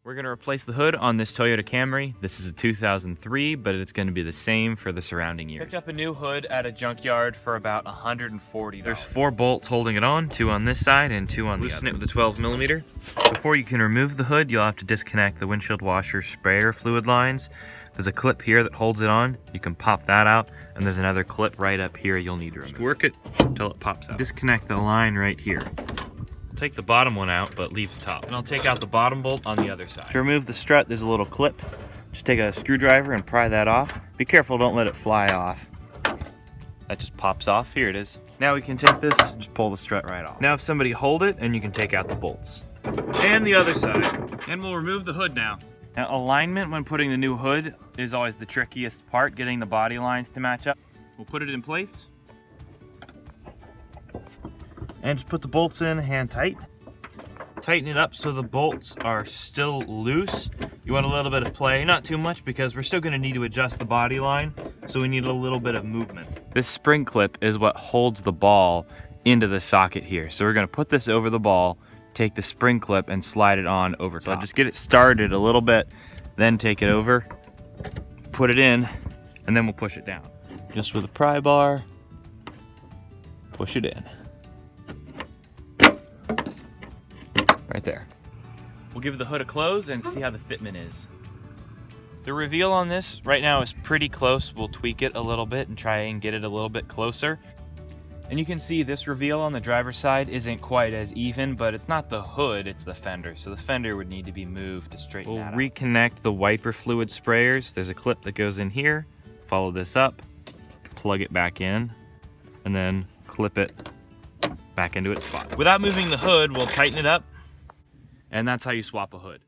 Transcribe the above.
We're going to replace the hood on this Toyota Camry. This is a 2003, but it's going to be the same for the surrounding years. Picked up a new hood at a junkyard for about $140. There's 4 bolts holding it on, 2 on this side and 2 on the other. Loosen it with a 12mm. Before you can remove the hood, you'll have to disconnect the windshield washer sprayer fluid lines. There's a clip here that holds it on. You can pop that out, and there's another clip right up here you'll need to remove. Just work it until it pops out. Disconnect the line right here. Take the bottom one out, but leave the top. And I'll take out the bottom bolt on the other side. To remove the strut, there's a little clip. Just take a screwdriver and pry that off. Be careful, don't let it fly off. That just pops off. Here it is. Now we can take this, just pull the strut right off. Now if somebody hold it, and you can take out the bolts. And the other side. And we'll remove the hood now. Now alignment when putting the new hood is always the trickiest part, getting the body lines to match up. We'll put it in place. And just put the bolts in hand tight. Tighten it up so the bolts are still loose. You want a little bit of play, not too much because we're still going to need to adjust the body line, so we need a little bit of movement. This spring clip is what holds the ball into the socket here. So we're going to put this over the ball, take the spring clip and slide it on over top. So just get it started a little bit, then take it over, put it in, and then we'll push it down. Just with a pry bar, push it in. Right there. We'll give the hood a close and see how the fitment is. The reveal on this right now is pretty close. We'll tweak it a little bit and try and get it a little bit closer. And you can see this reveal on the driver's side isn't quite as even, but it's not the hood, it's the fender. So the fender would need to be moved to straighten that out. We'll reconnect the wiper fluid sprayers. There's a clip that goes in here. Follow this up, plug it back in, and then clip it back into its spot. Without moving the hood, we'll tighten it up. And that's how you swap a hood.